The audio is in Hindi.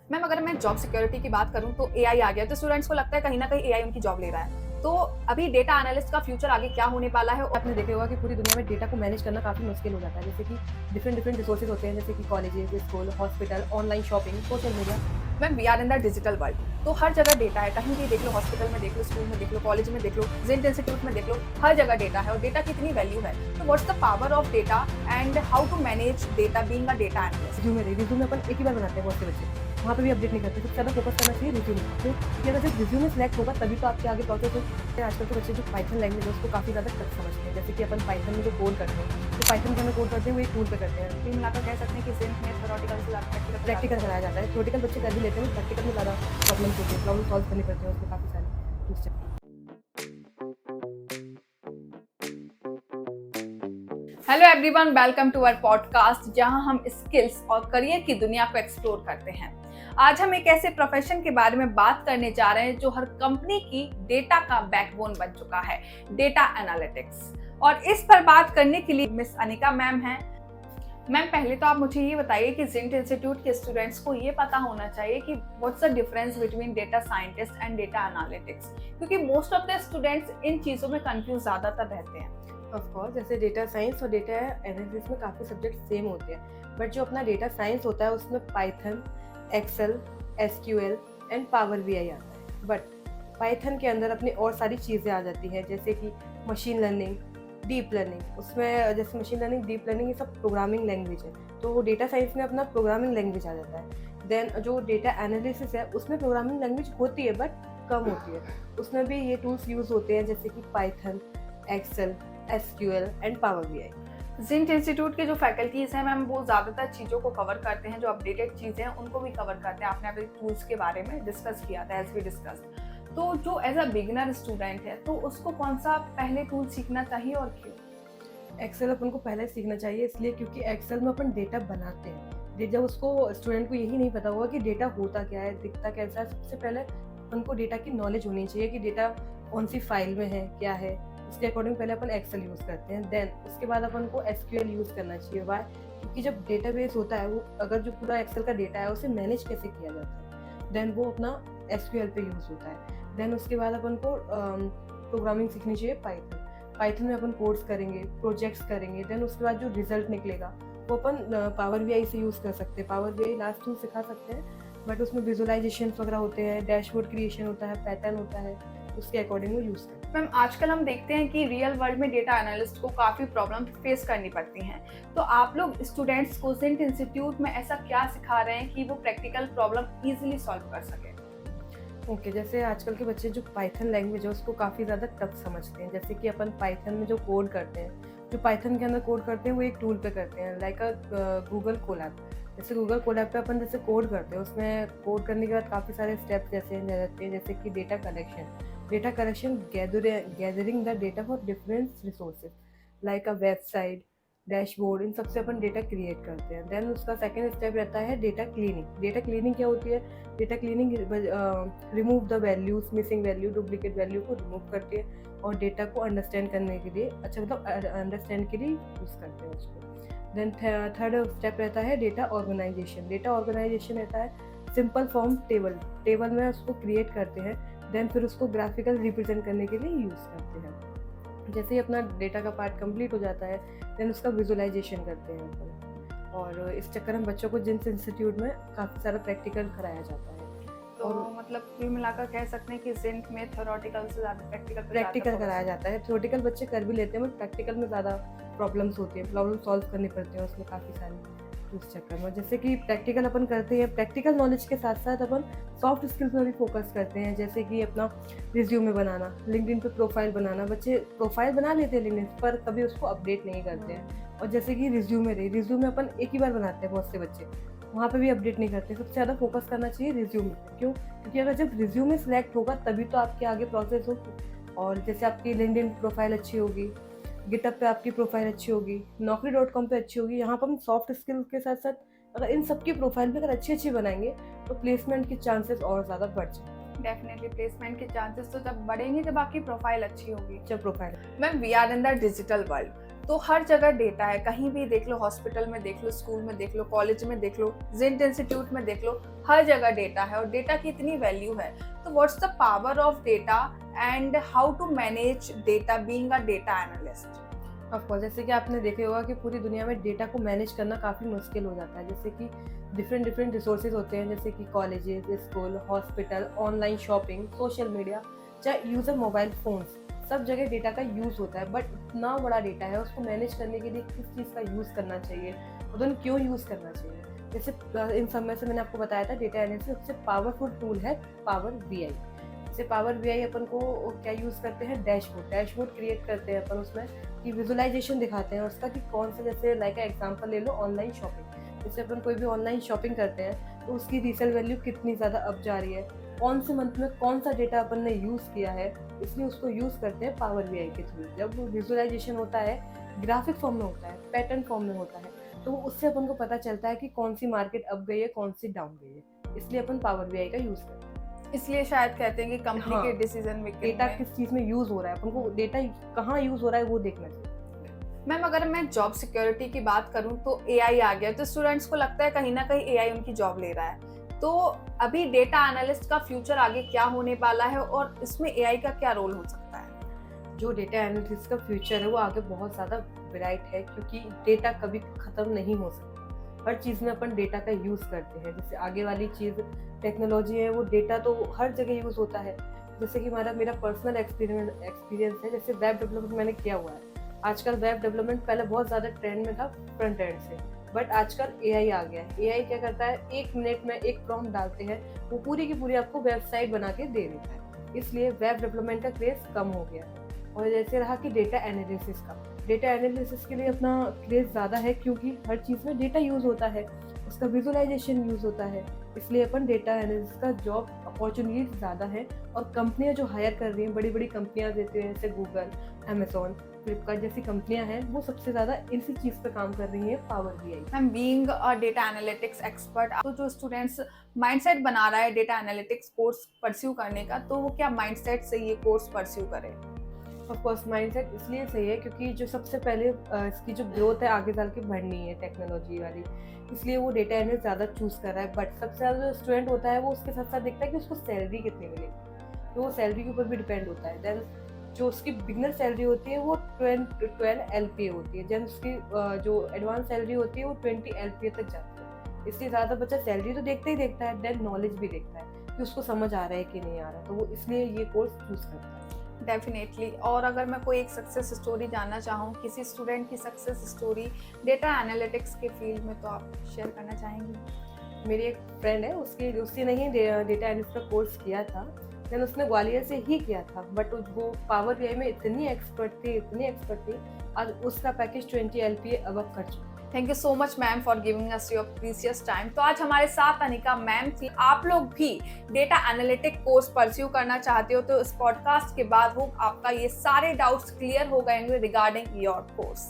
मैम अगर मैं जॉब सिक्योरिटी की बात करूँ तो एआई आ गया, तो स्टूडेंट्स को लगता है कहीं न कहीं एआई उनकी जॉब ले रहा है। तो अभी डेटा एनालिस्ट का फ्यूचर आगे क्या होने वाला है? आपने देखा होगा कि पूरी दुनिया में डेटा को मैनेज करना काफ़ी मुश्किल हो जाता है। जैसे कि डिफरेंट रिसोर्सेज होते हैं, जैसे कि colleges, school, hospital, online shopping, social media. Ma'am we are in the digital world, तो हर जगह डेटा है। कहीं भी देख लो, हॉस्पिटल में देख लो, स्कूल में देख लो, कॉलेज में देख लो, ज़ेड इंस्टीट्यूट में देख लो, हर जगह डेटा है और डेटा की इतनी वैल्यू है। तो what's the power of data and how to manage data being a data analyst? Resume अपन एक ही बार बनाते हैं बहुत से बच्चे, वहाँ पे भी अपडेट नहीं करते। सबसे ज़्यादा फोकस करना चाहिए रिज्यूमे पे, क्योंकि अगर जब रिज्यूमे सेलेक्ट होगा तभी तो आपके आगे प्रोसेस हो। आजकल के बच्चे जो पाइथन लैंग्वेज है उसको काफ़ी ज़्यादा टफ समझते हैं। जैसे कि अपन पाइथन में जो कोड करते हैं, तो पाइथन में हमें कोड करते हैं वो एक टूल पे करते हैं। कुल मिलाकर कह सकते हैं कि ज़ेन में थ्योरेटिकल से ज़्यादा प्रैक्टिकल कराया जाता है। थ्योरेटिकल बच्चे कर भी लेते हैं, प्रैक्टिकल में ज़्यादा प्रॉब्लम्स होती है, प्रॉब्लम सॉल्व करनी पड़ती है, उसमें काफ़ी सारे tools. Hello everyone, welcome to our podcast जहां हम स्किल्स और करियर की दुनिया को एक्सप्लोर करते हैं। आज हम एक ऐसे प्रोफेशन के बारे में बात करने जा रहे हैं जो हर कंपनी की डेटा का बैकबोन बन चुका है, डेटा एनालिटिक्स। और इस पर बात करने के लिए मिस अनिका मैम हैं। मैम पहले तो आप मुझे ये बताइए कि ज़ेड इंस्टीट्यूट के स्टूडेंट्स को ये पता होना चाहिए कि what's the difference between data scientist and data analytics, क्योंकि मोस्ट ऑफ द स्टूडेंट्स इन चीज़ों में कंफ्यूज ज़्यादातर रहते हैं। ऑफ कोर्स, जैसे डेटा साइंस और डेटा एनालिसिस में काफ़ी सब्जेक्ट सेम होते हैं, बट जो अपना डेटा साइंस होता है उसमें Python, Excel, SQL and Power BI आता है। बट पाइथन के अंदर अपनी और सारी चीज़ें आ जाती हैं, जैसे कि मशीन लर्निंग, डीप लर्निंग। उसमें जैसे मशीन लर्निंग, डीप लर्निंग, ये सब प्रोग्रामिंग लैंग्वेज है, तो डेटा साइंस में अपना प्रोग्रामिंग लैंग्वेज आ जाता है। देन जो डेटा एनालिसिस है उसमें प्रोग्रामिंग लैंग्वेज होती है बट कम होती है। उसमें भी ये टूल्स यूज़ होते हैं, जैसे कि Python, Excel, SQL and Power BI. Z institute के जो फैकल्टीज हैं मैम, वो ज़्यादातर चीज़ों को कवर करते हैं, जो अपडेटेड चीज़ें हैं उनको भी कवर करते हैं। आपने अभी टूल्स के बारे में डिस्कस किया था, एज वी डिस्कस। तो जो एज अ बिगिनर स्टूडेंट है तो उसको कौन सा पहले टूल सीखना चाहिए और क्यों? एक्सेल अपन को पहले सीखना चाहिए, इसलिए क्योंकि एक्सेल में अपन डेटा बनाते हैं। जब उसको स्टूडेंट को यही नहीं पता होगा कि डेटा होता क्या है, दिखता कैसा है, सबसे पहले अपन को डेटा की नॉलेज होनी चाहिए कि डेटा कौन सी फाइल में है, क्या है। उसके अकॉर्डिंग पहले अपन एक्सेल यूज़ करते हैं। देन उसके बाद अपन को एसक्यूएल यूज़ करना चाहिए। वाई? क्योंकि जब डेटाबेस होता है, वो अगर जो पूरा एक्सेल का डेटा है उसे मैनेज कैसे किया जाता है, देन वो अपना एसक्यूएल पे यूज़ होता है। देन उसके बाद अपन को प्रोग्रामिंग सीखनी चाहिए पाइथन। पाइथन में अपन कोड्स करेंगे, प्रोजेक्ट्स करेंगे। देन उसके बाद जो रिजल्ट निकलेगा वो अपन पावर बीआई से यूज़ कर सकते हैं। पावर बीआई लास्ट टूल सिखा सकते हैं, बट उसमें विजुअलाइजेशन वगैरह होते हैं, डैशबोर्ड क्रिएशन होता है, पैटर्न होता है, उसके अकॉर्डिंग वो यूज़ करते हैं। मैम आजकल हम देखते हैं कि रियल वर्ल्ड में डेटा एनालिस्ट को काफ़ी प्रॉब्लम फेस करनी पड़ती हैं। तो आप लोग स्टूडेंट्स को ज़ेड इंस्टीट्यूट में ऐसा क्या सिखा रहे हैं कि वो प्रैक्टिकल प्रॉब्लम ईजिली सॉल्व कर सकें? ओके, जैसे आजकल के बच्चे जो पाइथन लैंग्वेज है उसको काफ़ी ज़्यादा टफ समझते हैं। जैसे कि अपन पाइथन में जो कोड करते हैं, जो पाइथन के अंदर कोड करते हैं वो एक टूल पे करते हैं, लाइक गूगल कोलैब। जैसे गूगल कोलैब पे अपन जैसे कोड करते हैं, उसमें कोड करने के बाद काफ़ी सारे स्टेप्स जैसे रहते हैं, जैसे कि data collection, gathering the data for different resources like a website, dashboard, इन सबसे अपन डेटा क्रिएट करते हैं। देन उसका सेकेंड स्टेप रहता है डेटा क्लीनिंग। डेटा क्लीनिंग क्या होती है? Data cleaning remove the values, missing value, duplicate value को रिमूव करती है और डेटा को अंडरस्टैंड करने के लिए, अच्छा मतलब अंडरस्टैंड के लिए यूज़ करते हैं उसको। देन थर्ड स्टेप रहता है डेटा ऑर्गेनाइजेशन। डेटा ऑर्गेनाइजेशन रहता है सिंपल फॉर्म टेबल में उसको क्रिएट करते हैं। देन फिर उसको ग्राफिकल रिप्रेजेंट करने के लिए यूज़ करते हैं। जैसे ही अपना डेटा का पार्ट कंप्लीट हो जाता है, देन उसका विजुअलाइजेशन करते हैं अपन। और इस चक्कर में बच्चों को जिन इंस्टीट्यूट में काफ़ी सारा प्रैक्टिकल कराया जाता है। तो मतलब कुल मिलाकर कह सकते हैं कि ज़ेड में थ्योरेटिकल से ज़्यादा प्रैक्टिकल कराया जाता है। थ्योरेटिकल बच्चे कर भी लेते हैं, बट प्रैक्टिकल में ज़्यादा प्रॉब्लम्स होती हैं, प्रॉब्लम सॉल्व करनी पड़ती है उसमें काफ़ी सारी। उस चक्कर में जैसे कि प्रैक्टिकल अपन करते हैं, प्रैक्टिकल नॉलेज के साथ साथ अपन सॉफ्ट स्किल्स में भी फोकस करते हैं, जैसे कि अपना रिज्यूमे बनाना, लिंक्डइन पे प्रोफाइल बनाना। बच्चे प्रोफाइल बना लेते हैं लिंक्डइन पर, कभी उसको अपडेट नहीं करते हैं। और जैसे कि रिज्यूमे अपन एक ही बार बनाते हैं, बहुत से बच्चे वहाँ पे भी अपडेट नहीं करते। सबसे ज़्यादा फोकस करना चाहिए रिज्यूमे पे। क्यों? क्योंकि अगर जब रिज्यूमे सिलेक्ट होगा तभी तो आपके आगे प्रोसेस होगी। और जैसे आपकी लिंक्डइन प्रोफाइल अच्छी होगी, गिटअप पे आपकी प्रोफाइल अच्छी होगी, naukri.com पे अच्छी होगी, यहाँ पर हम सॉफ्ट स्किल के साथ साथ अगर इन सब की प्रोफाइल भी अगर अच्छी बनाएंगे तो प्लेसमेंट के चांसेस और ज़्यादा बढ़ जाएंगे। डेफिनेटली प्लेसमेंट के चांसेस तो जब बढ़ेंगे जब आपकी प्रोफाइल अच्छी होगी। जब profile ma'am we are in the digital world, तो हर जगह डेटा है, कहीं भी देख लो, हॉस्पिटल में देख लो, स्कूल में देख लो, कॉलेज में देख लो, जिंट इंस्टीट्यूट में देख लो, हर जगह डेटा है और डेटा की इतनी वैल्यू है। तो what's the power of data and how to manage data being a data analyst? Of course, जैसे कि आपने देखे होगा कि पूरी दुनिया में डेटा को मैनेज करना काफ़ी मुश्किल हो जाता है। जैसे कि डिफरेंट रिसोर्सेज होते हैं, जैसे कि colleges, school, hospital, online shopping, social media, चाहे यूज़र मोबाइल फ़ोन्स, सब जगह डेटा का यूज़ होता है। बट इतना बड़ा डेटा है, उसको मैनेज करने के लिए किस चीज़ का यूज़ करना चाहिए और then क्यों यूज़ करना चाहिए। जैसे इन सब में से मैंने आपको बताया था, डेटा एनालिसिस सबसे पावरफुल टूल है पावर BI। जैसे पावर BI अपन को क्या यूज़ करते हैं, डैशबोर्ड क्रिएट करते हैं अपन उसमें, कि विजुअलाइजेशन दिखाते हैं उसका कि कौन सा, जैसे लाइक एग्जांपल ले लो ऑनलाइन शॉपिंग। जैसे अपन कोई भी ऑनलाइन शॉपिंग करते हैं तो उसकी रीसेल वैल्यू कितनी ज़्यादा अप जा रही है, कौन से मंथ में कौन सा डेटा अपन ने यूज़ किया है, इसलिए उसको यूज़ करते हैं पावर BI के थ्रू। जब विजुअलाइजेशन होता है, ग्राफिक फॉर्म में होता है, पैटर्न फॉर्म में होता है, तो उससे अपन को पता चलता है कि कौन सी मार्केट अप गई है, कौन सी डाउन गई है। इसलिए अपन पावर BI का यूज़ करते हैं। इसलिए शायद कहते हैं कि कंपनी हाँ, के डिसीजन मेकिंग डेटा में किस चीज़ में यूज़ हो रहा है, अपन को डेटा कहाँ यूज़ हो रहा है वो देखना चाहिए। मैम, अगर मैं जॉब सिक्योरिटी की बात करूं तो एआई आ गया, तो स्टूडेंट्स को लगता है कहीं ना कहीं एआई उनकी जॉब ले रहा है। तो अभी डेटा एनालिस्ट का फ्यूचर आगे क्या होने वाला है और इसमें एआई का क्या रोल हो सकता है? जो डेटा एनालिस्ट का फ्यूचर है वो आगे बहुत ज़्यादा ब्राइट है, क्योंकि डेटा कभी ख़त्म नहीं हो सकता। हर चीज़ में अपन डेटा का यूज़ करते हैं। जैसे आगे वाली चीज़ टेक्नोलॉजी है, वो डेटा तो हर जगह यूज़ होता है। जैसे कि मेरा पर्सनल एक्सपीरियंस है, जैसे वेब डेवलपमेंट मैंने किया हुआ है। आजकल वेब डेवलपमेंट पहले बहुत ज़्यादा ट्रेंड में था फ्रंट एंड से, बट आजकल एआई आ गया है। एआई क्या करता है, 1 मिनट में एक प्रॉम्प्ट डालते हैं, वो पूरी की पूरी आपको वेबसाइट बना के दे देता है। इसलिए वेब डेवलपमेंट का क्रेज़ कम हो गया। और जैसे रहा कि डेटा एनालिसिस के लिए अपना क्रेज़ ज़्यादा है, क्योंकि हर चीज़ में डेटा यूज़ होता है, उसका विजुअलाइजेशन यूज़ होता है। इसलिए अपन डेटा एनालिसिस का जॉब अपॉर्चुनिटीज ज़्यादा है। और कंपनियां जो हायर कर रही हैं, बड़ी बड़ी कंपनियां देते हैं, जैसे गूगल, अमेजोन, फ्लिपकार्ट जैसी कंपनियां हैं, वो सबसे ज़्यादा इसी चीज़ पे काम कर रही हैं, power BI। Ma'am, being a data analytics expert, तो जो स्टूडेंट्स माइंडसेट बना रहा है डेटा एनालिटिक्स कोर्स परस्यू करने का, तो वो क्या माइंडसेट से ये कोर्स परस्यू करे? ऑफकोर्स माइंडसेट इसलिए सही है क्योंकि जो सबसे पहले इसकी जो ग्रोथ है आगे चल के बढ़नी है टेक्नोलॉजी वाली, इसलिए वो डेटा एनालिस्ट ज़्यादा चूज़ कर रहा है। बट सबसे ज़्यादा जो स्टूडेंट होता है वो उसके साथ साथ देखता है कि उसको सैलरी कितनी मिलेगी, तो वो सैलरी के ऊपर भी डिपेंड होता है। देन जो उसकी बिगनर सैलरी होती है वो 12 LPA होती है, देन उसकी जो एडवांस सैलरी होती है वो 20 LPA तक जाती है। इसलिए ज़्यादा बच्चा सैलरी तो देखता ही देखता है, देन नॉलेज भी देखता है कि उसको समझ आ रहा है कि नहीं आ रहा, तो वो इसलिए ये कोर्स चूज़ करता है। डेफिनेटली। और अगर मैं कोई एक सक्सेस स्टोरी जानना चाहूँ, किसी स्टूडेंट की सक्सेस स्टोरी डेटा एनालिटिक्स के फील्ड में, तो आप शेयर करना चाहेंगी? मेरी एक फ्रेंड है, उसने नहीं डेटा एनालिस्ट का कोर्स किया था, देन उसने ग्वालियर से ही किया था, बट वो पावर BI में इतनी एक्सपर्ट थी, आज उसका पैकेज 20 LPA अबव कर चुका है। Thank you so much ma'am for giving us your precious time. तो आज हमारे साथ अनिका मैम थी। आप लोग भी डेटा एनालिटिक कोर्स परस्यू करना चाहते हो तो इस पॉडकास्ट के बाद वो आपका ये सारे डाउट्स क्लियर हो गए रिगार्डिंग योर कोर्स।